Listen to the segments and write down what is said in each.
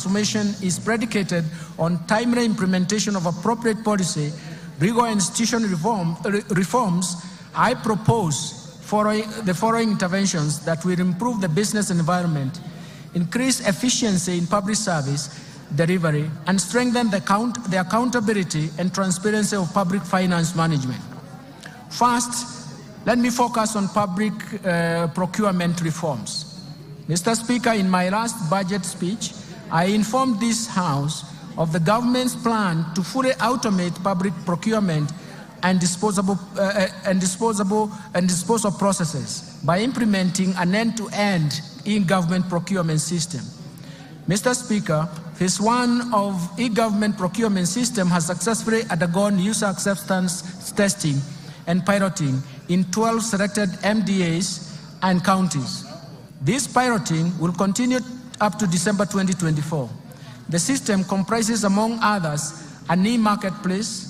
transformation is predicated on timely implementation of appropriate policy, rigor and institutional reforms, I propose the following interventions that will improve the business environment, increase efficiency in public service delivery, and strengthen the accountability and transparency of public finance management. First, let me focus on public procurement reforms. Mr. Speaker, in my last budget speech, I informed this House of the government's plan to fully automate public procurement and disposal processes by implementing an end-to-end e-government procurement system. Mr. Speaker, Phase 1 of e-government procurement system has successfully undergone user acceptance testing and piloting in 12 selected MDAs and counties. This piloting will continue up to December 2024. The system comprises, among others, an e-marketplace,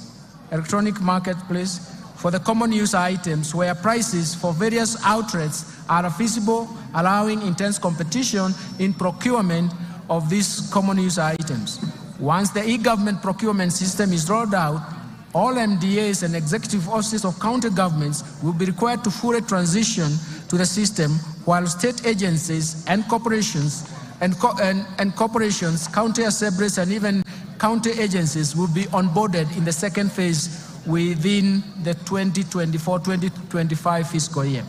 electronic marketplace, for the common user items where prices for various outlets are feasible, allowing intense competition in procurement of these common user items. Once the e-government procurement system is rolled out, all MDAs and executive offices of county governments will be required to fully transition to the system, while state agencies and corporations, county assemblies, and even county agencies will be onboarded in the second phase within the 2024-2025 fiscal year.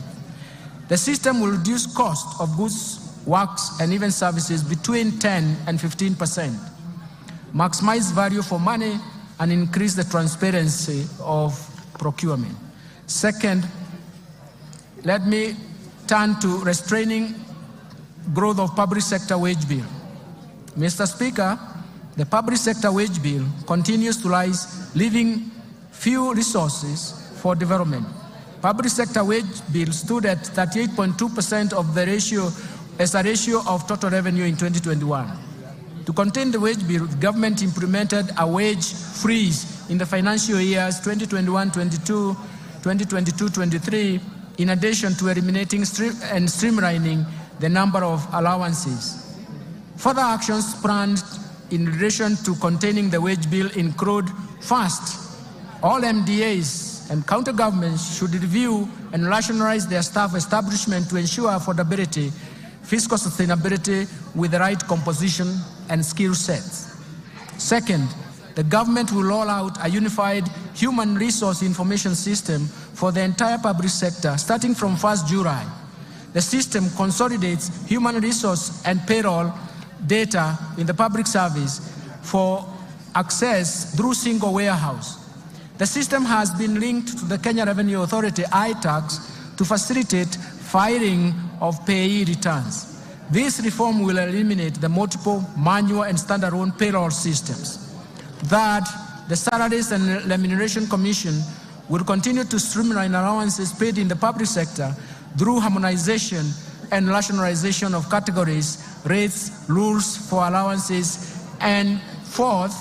The system will reduce cost of goods, works, and even services between 10 and 15%, maximize value for money, and increase the transparency of procurement. Second, let me turn to restraining growth of public sector wage bill. Mr. Speaker, the public sector wage bill continues to rise, leaving few resources for development. Public sector wage bill stood at 38.2% of the ratio as a ratio of total revenue in 2021. To contain the wage bill, the government implemented a wage freeze in the financial years 2021-22, 2022-23, in addition to eliminating and streamlining the number of allowances. Further actions planned in relation to containing the wage bill include: first, all MDAs and county governments should review and rationalize their staff establishment to ensure affordability, fiscal sustainability with the right composition and skill sets. Second, the government will roll out a unified human resource information system for the entire public sector starting from 1st July. The system consolidates human resource and payroll data in the public service for access through single warehouse. The system has been linked to the Kenya Revenue Authority iTax to facilitate filing of payee returns. This reform will eliminate the multiple manual and standalone payroll systems. Third, the Salaries and Remuneration Commission will continue to streamline allowances paid in the public sector through harmonization and rationalization of categories, rates, rules for allowances. And fourth,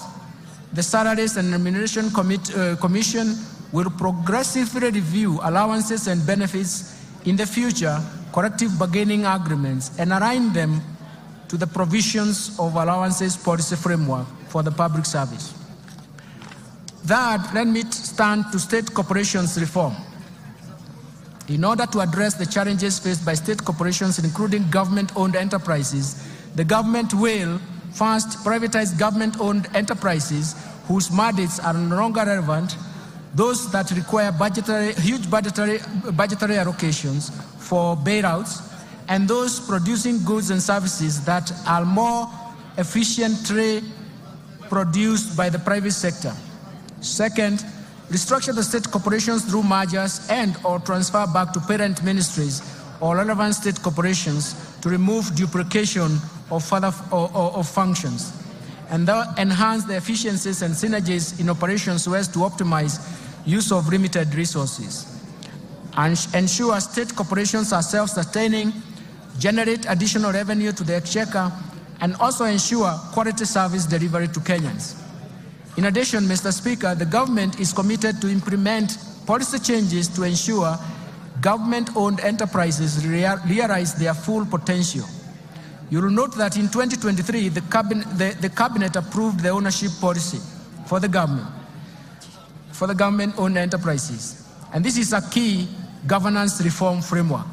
the Salaries and Remuneration Commission will progressively review allowances and benefits in the future, collective bargaining agreements, and align them to the provisions of allowances policy framework for the public service. Third, let me turn to state corporations reform. In order to address the challenges faced by state corporations, including government-owned enterprises, the government will first privatize government-owned enterprises whose mandates are no longer relevant, those that require huge budgetary allocations for bailouts, and those producing goods and services that are more efficiently produced by the private sector. Second, restructure the state corporations through mergers and/or transfer back to parent ministries or relevant state corporations to remove duplication of functions, and enhance the efficiencies and synergies in operations so as to optimize use of limited resources, and ensure state corporations are self-sustaining, generate additional revenue to the exchequer, and also ensure quality service delivery to Kenyans. In addition, Mr. Speaker, the government is committed to implement policy changes to ensure government-owned enterprises realize their full potential. You will note that in 2023, the cabinet approved the ownership policy for the government-owned enterprises. And this is a key governance reform framework,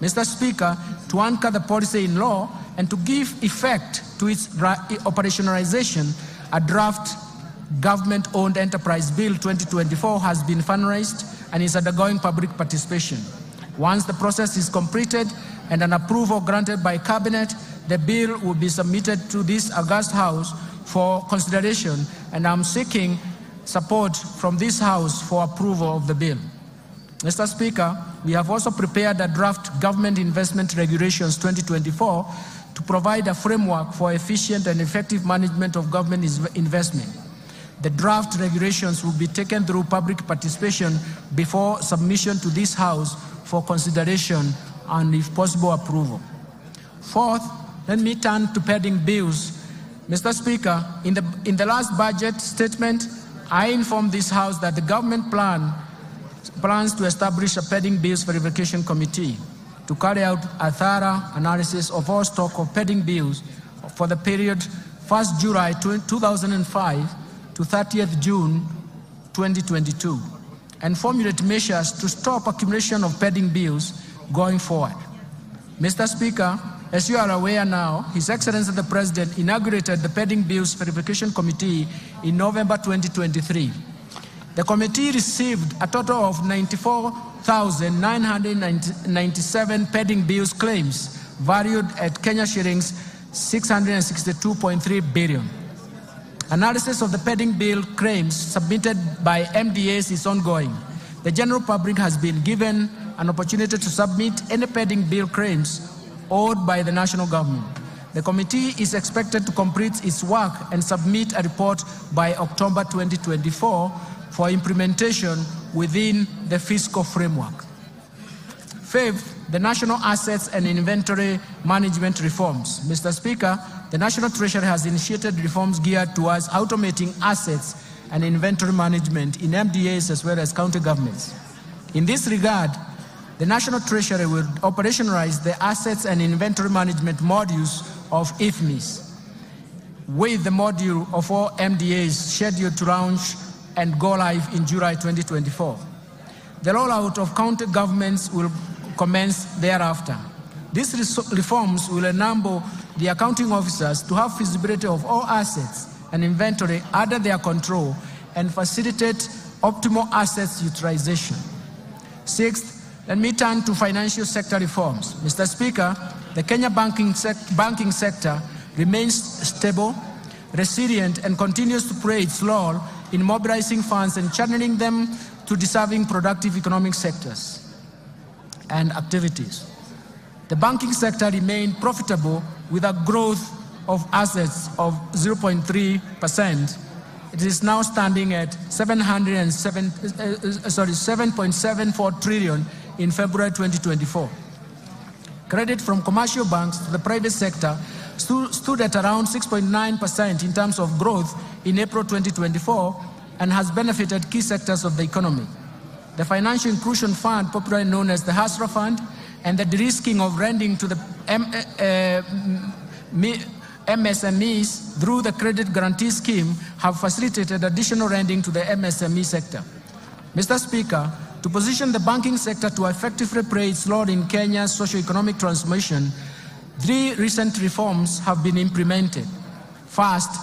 Mr. Speaker, to anchor the policy in law and to give effect to its operationalization. A draft Government-Owned Enterprise Bill 2024 has been finalized and is undergoing public participation. Once the process is completed and an approval granted by Cabinet, the bill will be submitted to this august House for consideration, and I'm seeking support from this House for approval of the bill. Mr. Speaker, we have also prepared a draft Government Investment Regulations 2024 to provide a framework for efficient and effective management of government investment. The draft regulations will be taken through public participation before submission to this House for consideration and, if possible, approval. Fourth, let me turn to pending bills. Mr. Speaker, in the last budget statement, I informed this House that the government plans to establish a pending bills verification committee to carry out a thorough analysis of all stock of pending bills for the period 1st July 2005 to 30th June 2022, and formulate measures to stop accumulation of pending bills going forward. Mr. Speaker, as you are aware now, His Excellency the President inaugurated the Pending Bills Verification Committee in November 2023. The committee received a total of 94,997 pending bills claims valued at Kenya shillings 662.3 billion. Analysis of the pending bill claims submitted by MDAs is ongoing. The general public has been given an opportunity to submit any pending bill claims owed by the national government. The committee is expected to complete its work and submit a report by October 2024 for implementation within the fiscal framework. Fifth, the national assets and inventory management reforms. Mr. Speaker, the National Treasury has initiated reforms geared towards automating assets and inventory management in MDAs as well as county governments. In this regard, the National Treasury will operationalize the assets and inventory management modules of IFMIS, with the module of all MDAs scheduled to launch and go live in July 2024. The rollout of county governments will commence thereafter. These reforms will enable the accounting officers to have feasibility of all assets and inventory under their control and facilitate optimal assets utilization. Sixth, let me turn to financial sector reforms. Mr. Speaker, the Kenya banking sector remains stable, resilient, and continues to play its role in mobilizing funds and channeling them to deserving productive economic sectors and activities. The banking sector remained profitable with a growth of assets of 0.3%. It is now standing at 7.74 trillion in February 2024. Credit from commercial banks to the private sector stood at around 6.9% in terms of growth in April 2024 and has benefited key sectors of the economy. The Financial Inclusion Fund, popularly known as the HASRA Fund, and the de-risking of lending to the MSMEs through the Credit Guarantee Scheme have facilitated additional lending to the MSME sector. Mr. Speaker, to position the banking sector to effectively play its role in Kenya's socio-economic transformation, 3 recent reforms have been implemented. First,